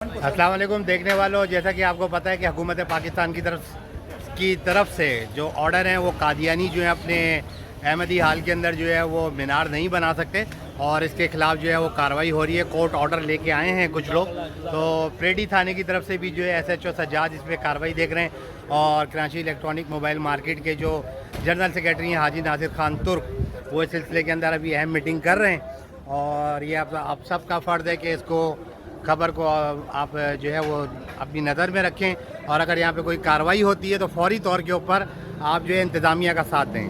अस्सलाम वालेकुम देखने वालों, जैसा कि आपको पता है कि हुकूमत पाकिस्तान की तरफ से जो ऑर्डर हैं वो कादियानी जो है अपने अहमदी हाल के अंदर जो है वो मीनार नहीं बना सकते और इसके ख़िलाफ़ जो है वो कार्रवाई हो रही है। कोर्ट ऑर्डर लेके आए हैं कुछ लोग, तो प्रेडी थाने की तरफ से भी जो है SHO सज्जाद इस पर कार्रवाई देख रहे हैं और कराची इलेक्ट्रॉनिक मोबाइल मार्केट के जो जनरल सेक्रेटरी हैं हाजी नासिर खान तुर्क, वो इस सिलसिले के अंदर अभी अहम मीटिंग कर रहे हैं और ये आप सबका फ़र्ज़ है कि इसको खबर को आप जो है वो अपनी नज़र में रखें और अगर यहाँ पे कोई कार्रवाई होती है तो फौरी तौर के ऊपर आप जो है इंतज़ामिया का साथ दें।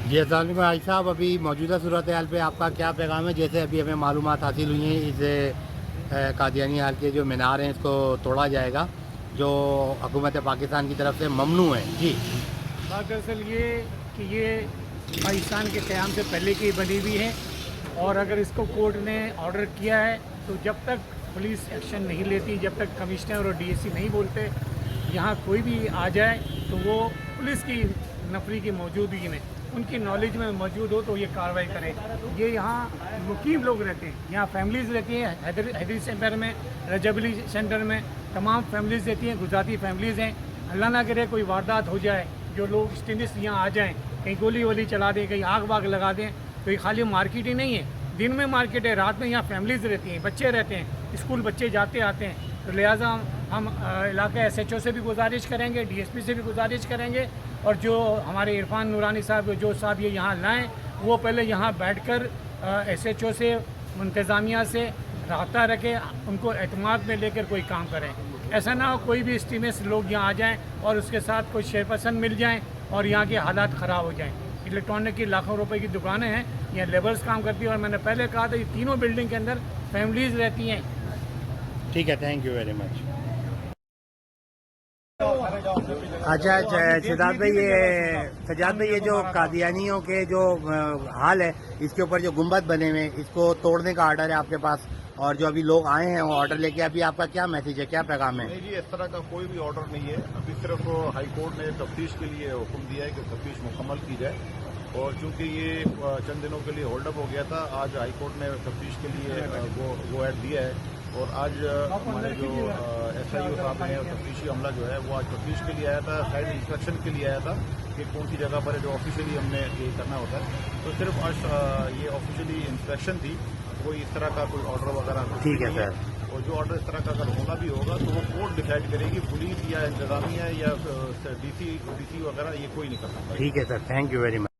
जी अस्सलाम वालेकुम भाई साहब, अभी मौजूदा सूरत हाल पे आपका क्या पैगाम है? जैसे अभी हमें मालूमात हासिल हुई हैं इस कादियानी हाल के जो मीनार हैं इसको तोड़ा जाएगा जो हुकूमत पाकिस्तान की तरफ से ममनू है। जी बात दरअसल ये कि ये पाकिस्तान के क़याम से पहले की बनी हुई है और अगर इसको कोर्ट ने ऑर्डर किया है तो जब तक पुलिस एक्शन नहीं लेती, जब तक कमिश्नर और DSC नहीं बोलते यहाँ कोई भी आ जाए तो वो पुलिस की नफरी की मौजूदगी में उनकी नॉलेज में मौजूद हो तो ये कार्रवाई करें। ये यहाँ मुकीम लोग रहते हैं, यहाँ फैमिलीज़ रहती हैं, हैदरी सेंटर में, रजबली सेंटर में तमाम फैमिलीज़ रहती हैं, गुजराती फैमिलीज़ हैं। अल्लाह ना करे कोई वारदात हो जाए, जो लोग एक्सट्रीमिस्ट यहाँ आ जाएँ, कहीं गोली वोली चला दें, कहीं आग वाग लगा दें, तो ये खाली मार्केट ही नहीं है, दिन में मार्केट है, रात में यहाँ फैमिलीज़ रहती हैं, बच्चे रहते हैं, स्कूल बच्चे जाते आते हैं। तो लिहाजा हम इलाका SHO से भी गुजारिश करेंगे, DSP से भी गुजारिश करेंगे और जो हमारे इरफान नूरानी साहब जो साहब ये यहाँ लाएँ वो पहले यहाँ बैठकर SHO से इंतज़ामिया से रब्ता रखें, उनको एतमाद में लेकर कोई काम करें। ऐसा ना हो कोई भी एक्सट्रीमिस्ट लोग यहाँ आ जाएँ और उसके साथ कोई शेरपसंद मिल जाएँ और यहाँ के हालात ख़राब हो जाएँ। इलेक्ट्रॉनिक की लाखों रुपए की दुकानें हैं, यहाँ लेबर्स काम करती हैं और मैंने पहले कहा था ये तीनों बिल्डिंग के अंदर फैमिलीज़ रहती हैं। ठीक है, थैंक यू वेरी मच। अच्छा सजाद भाई, ये जो कादियानियों के जो हाल है इसके ऊपर जो गुंबद बने हुए हैं इसको तोड़ने का ऑर्डर है आपके पास और जो अभी लोग आए हैं वो ऑर्डर लेके, अभी आपका क्या मैसेज है, क्या पैगाम है? नहीं जी, इस तरह का कोई भी ऑर्डर नहीं है। अभी सिर्फ हाई कोर्ट ने तफ्तीश के लिए हुक्म दिया है कि तफ्तीश मुकम्मल की जाए और चूंकि ये चंद दिनों के लिए होल्ड अप हो गया था, आज हाई कोर्ट ने तफ्तीश के लिए वो ऐड दिया है और आज हमारे जो SIO साहब हैं और तफ्तीशी अमला जो है वो आज तफ्तीश के लिए आया था, साइड इंस्पेक्शन के लिए आया था कि कौन सी जगह पर है जो ऑफिशियली हमने ये करना होता है। तो सिर्फ आज ये ऑफिशियली इंस्पेक्शन थी, कोई इस तरह का कोई ऑर्डर वगैरह ठीक है सर। और जो ऑर्डर इस तरह का अगर होना भी होगा तो वो कोर्ट डिसाइड करेगी, पुलिस या इंतजामिया या DC वगैरह ये कोई नहीं कर सकता। ठीक है sir, thank you very much.